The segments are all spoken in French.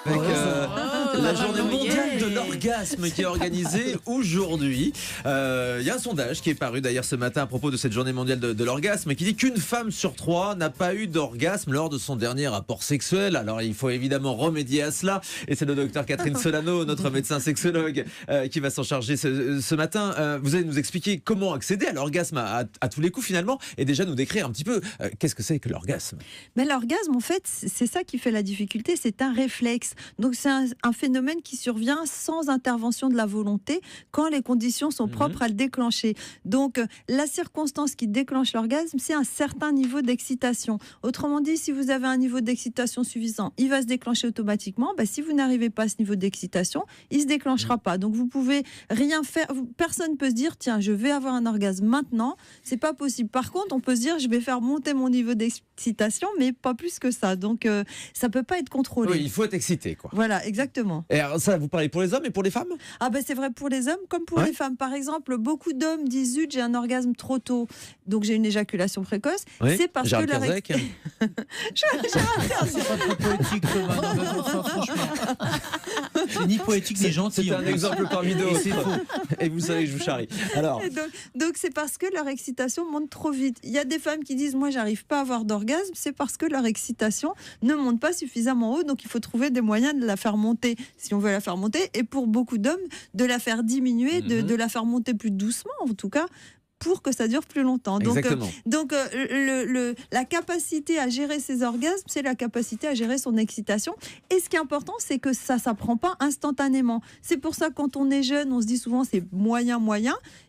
Avec la journée mondiale de l'orgasme qui est organisée aujourd'hui. Il y a un sondage qui est paru d'ailleurs ce matin à propos de cette journée mondiale de l'orgasme qui dit qu'une femme sur 3 n'a pas eu d'orgasme lors de son dernier rapport sexuel. Alors il faut évidemment remédier à cela et c'est le docteur Catherine Solano, notre médecin sexologue, qui va s'en charger ce matin. Vous allez nous expliquer comment accéder à l'orgasme à tous les coups finalement et déjà nous décrire un petit peu qu'est-ce que c'est que l'orgasme. Mais l'orgasme, en fait, c'est ça qui fait la difficulté, c'est un réflexe. Donc c'est un phénomène qui survient sans intervention de la volonté quand les conditions sont propres à le déclencher. Donc la circonstance qui déclenche l'orgasme, c'est un certain niveau d'excitation. Autrement dit, si vous avez un niveau d'excitation suffisant, il va se déclencher automatiquement. Si vous n'arrivez pas à ce niveau d'excitation, il ne se déclenchera pas. Donc vous pouvez rien faire. Personne ne peut se dire, tiens, je vais avoir un orgasme maintenant. C'est pas possible. Par contre, on peut se dire, je vais faire monter mon niveau d'excitation, mais pas plus que ça. Donc ça peut pas être contrôlé. Oui, il faut être excité, quoi. Voilà, exactement. Et alors, ça, vous parlez pour les hommes et pour les femmes ? C'est vrai pour les hommes comme pour les femmes. Par exemple, beaucoup d'hommes disent zut, j'ai un orgasme trop tôt, donc j'ai une éjaculation précoce. Oui. C'est parce Gérald que leur Kierzek. C'est pas très poétique, Thomas. Non, mais franchement. C'est ni poétique ni gentil. C'est un exemple parmi d'autres. Et vous savez que je vous charrie. Alors. Donc c'est parce que leur excitation monte trop vite. Il y a des femmes qui disent moi j'arrive pas à avoir d'orgasme, c'est parce que leur excitation ne monte pas suffisamment haut, donc il faut trouver des moyens de la faire monter si on veut la faire monter, et pour beaucoup d'hommes de la faire diminuer, de la faire monter plus doucement en tout cas, pour que ça dure plus longtemps. Donc la capacité à gérer ses orgasmes, c'est la capacité à gérer son excitation. Et ce qui est important, c'est que ça ne s'apprend pas instantanément. C'est pour ça que quand on est jeune, on se dit souvent c'est moyen,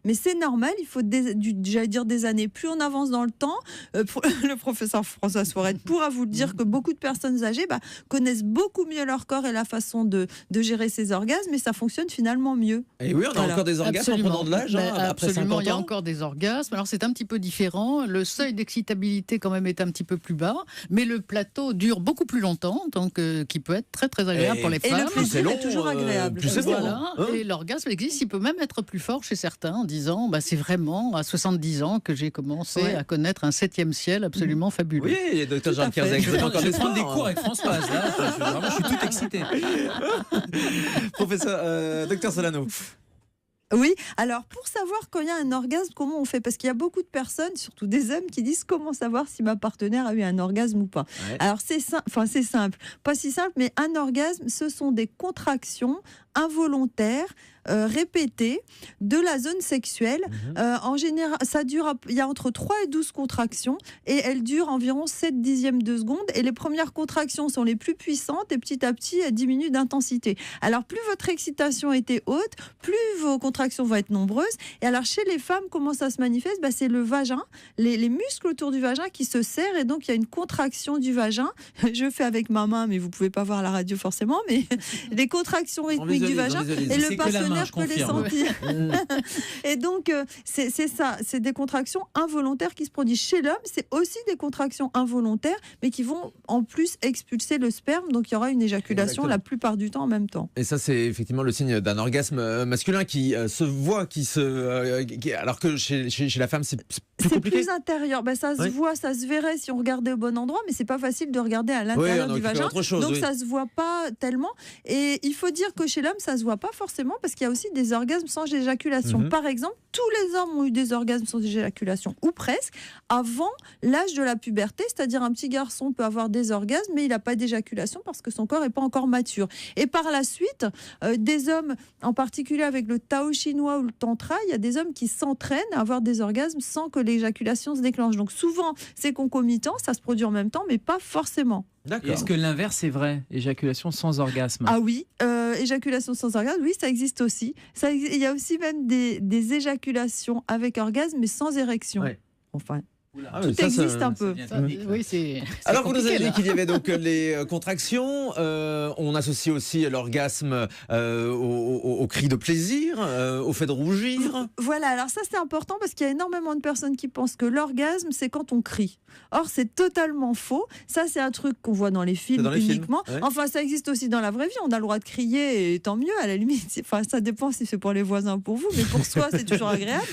mais c'est normal, il faut des années. Plus on avance dans le temps, le professeur François Soirette pourra vous le dire que beaucoup de personnes âgées connaissent beaucoup mieux leur corps et la façon de gérer ses orgasmes, et ça fonctionne finalement mieux. Et oui, on a encore des orgasmes en prenant de l'âge, après 50 ans. Il y a encore des orgasmes. Alors c'est un petit peu différent. Le seuil d'excitabilité quand même est un petit peu plus bas, mais le plateau dure beaucoup plus longtemps, donc qui peut être très très agréable pour les femmes. Et le plaisir est toujours agréable. Voilà. Et l'orgasme existe, il peut même être plus fort chez certains en disant c'est vraiment à 70 ans que j'ai commencé à connaître un 7e ciel absolument fabuleux. Oui, docteur Gérald Kierzek. Je vais prendre des cours avec Françoise. Là. Je suis tout excité. Professeur, docteur Solano. Oui, alors pour savoir quand il y a un orgasme, comment on fait ? Parce qu'il y a beaucoup de personnes, surtout des hommes, qui disent comment savoir si ma partenaire a eu un orgasme ou pas. Ouais. Alors c'est simple, pas si simple, mais un orgasme, ce sont des contractions involontaires répétées de la zone sexuelle. En général, il y a entre 3 et 12 contractions et elles durent environ 7 dixièmes de seconde, et les premières contractions sont les plus puissantes et petit à petit elles diminuent d'intensité. Alors plus votre excitation était haute, plus vos contractions vont être nombreuses. Et alors chez les femmes, comment ça se manifeste ? C'est le vagin, les muscles autour du vagin qui se serrent, et donc il y a une contraction du vagin. Je fais avec ma main, mais vous pouvez pas voir à la radio forcément, mais les contractions rythmiques du vagin, et le partenaire peut les sentir. Et donc c'est ça, c'est des contractions involontaires qui se produisent chez l'homme. C'est aussi des contractions involontaires, mais qui vont en plus expulser le sperme, donc il y aura une éjaculation la plupart du temps en même temps. Et ça, c'est effectivement le signe d'un orgasme masculin qui se voit, alors que chez la femme, c'est plus compliqué. C'est plus intérieur. Ça se voit, ça se verrait si on regardait au bon endroit, mais c'est pas facile de regarder à l'intérieur du vagin. Donc ça se voit pas tellement. Et il faut dire que chez l'homme, ça se voit pas forcément, parce qu'il y a aussi des orgasmes sans éjaculation. Par exemple, tous les hommes ont eu des orgasmes sans éjaculation, ou presque, avant l'âge de la puberté. C'est-à-dire un petit garçon peut avoir des orgasmes, mais il n'a pas d'éjaculation parce que son corps n'est pas encore mature. Et par la suite, des hommes, en particulier avec le Tao chinois ou le Tantra, il y a des hommes qui s'entraînent à avoir des orgasmes sans que l'éjaculation se déclenche. Donc souvent, c'est concomitant, ça se produit en même temps, mais pas forcément. Et est-ce que l'inverse est vrai ? Éjaculation sans orgasme ? Ah oui, éjaculation sans orgasme, oui, ça existe aussi. Il y a aussi même des éjaculations avec orgasme, mais sans érection. Ouais. Enfin... Tout existe un peu. Alors vous nous avez dit qu'il y avait donc les contractions, on associe aussi l'orgasme au cri de plaisir, au fait de rougir. Voilà, alors ça c'est important parce qu'il y a énormément de personnes qui pensent que l'orgasme c'est quand on crie. Or c'est totalement faux, ça c'est un truc qu'on voit dans les films uniquement. Enfin ça existe aussi dans la vraie vie, on a le droit de crier et tant mieux à la limite. Enfin ça dépend si c'est pour les voisins ou pour vous, mais pour soi c'est toujours agréable.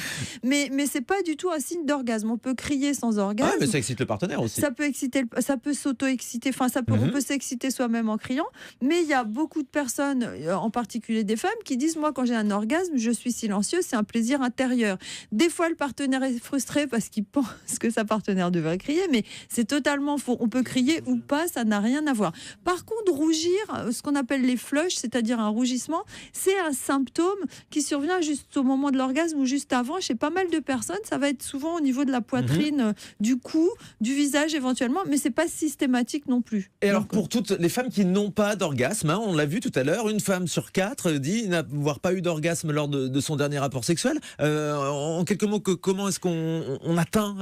Mais c'est pas du tout un signe d'orgasme, on peut crier crier sans orgasme. Ah, mais ça excite le partenaire aussi. Ça peut exciter, ça peut s'auto-exciter, enfin on peut s'exciter soi-même en criant, mais il y a beaucoup de personnes, en particulier des femmes, qui disent moi quand j'ai un orgasme, je suis silencieuse, c'est un plaisir intérieur. Des fois le partenaire est frustré parce qu'il pense que sa partenaire devrait crier, mais c'est totalement faux. On peut crier ou pas, ça n'a rien à voir. Par contre, rougir, ce qu'on appelle les flushs, c'est-à-dire un rougissement, c'est un symptôme qui survient juste au moment de l'orgasme ou juste avant. Chez pas mal de personnes, ça va être souvent au niveau de la poitrine, du cou, du visage éventuellement, mais c'est pas systématique non plus. Et alors pour toutes les femmes qui n'ont pas d'orgasme, on l'a vu tout à l'heure, une femme sur 4 dit n'avoir pas eu d'orgasme lors de son dernier rapport sexuel. En quelques mots, comment est-ce qu'on atteint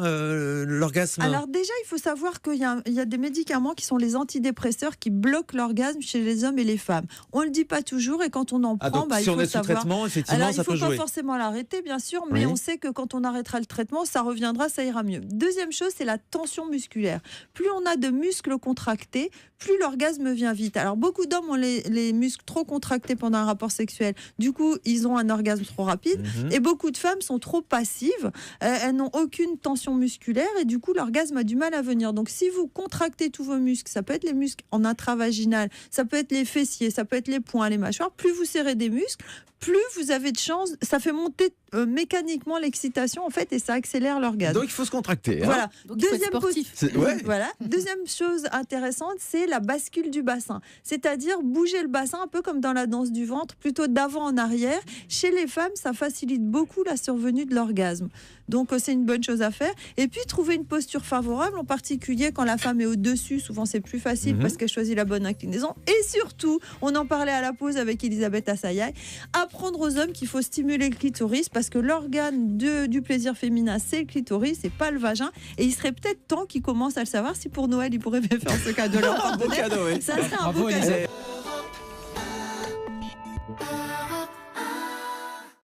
l'orgasme? Alors déjà, il faut savoir qu'il y a des médicaments qui sont les antidépresseurs qui bloquent l'orgasme chez les hommes et les femmes. On ne le dit pas toujours et quand on en prend, donc, si il faut on est sous traitement, effectivement, alors, ça peut jouer. Il ne faut pas forcément l'arrêter, bien sûr, mais on sait que quand on arrêtera le traitement, ça reviendra, ça ira mieux. Deuxième chose, c'est la tension musculaire. Plus on a de muscles contractés, plus l'orgasme vient vite. Alors beaucoup d'hommes ont les muscles trop contractés pendant un rapport sexuel. Du coup, ils ont un orgasme trop rapide. Et beaucoup de femmes sont trop passives. Elles n'ont aucune tension musculaire et du coup, l'orgasme a du mal à venir. Donc si vous contractez tous vos muscles, ça peut être les muscles en intravaginal, ça peut être les fessiers, ça peut être les poings, les mâchoires, plus vous serrez des muscles, plus vous avez de chance, ça fait monter mécaniquement l'excitation en fait et ça accélère l'orgasme. Donc il faut se contracter. Voilà. Donc, Deuxième chose intéressante, c'est la bascule du bassin. C'est-à-dire bouger le bassin un peu comme dans la danse du ventre, plutôt d'avant en arrière. Chez les femmes, ça facilite beaucoup la survenue de l'orgasme. Donc c'est une bonne chose à faire. Et puis trouver une posture favorable, en particulier quand la femme est au-dessus. Souvent c'est plus facile parce qu'elle choisit la bonne inclinaison. Et surtout, on en parlait à la pause avec Elisabeth Assayaï, apprendre aux hommes qu'il faut stimuler le clitoris parce que l'organe du plaisir féminin, c'est le clitoris, c'est pas le vagin. Et il serait peut-être temps qu'ils commencent à le savoir. Si pour Noël, ils pourraient faire ce cadeau-là. Beau cadeau, oui. Ça serait un Bravo, beau cadeau. Elisabeth.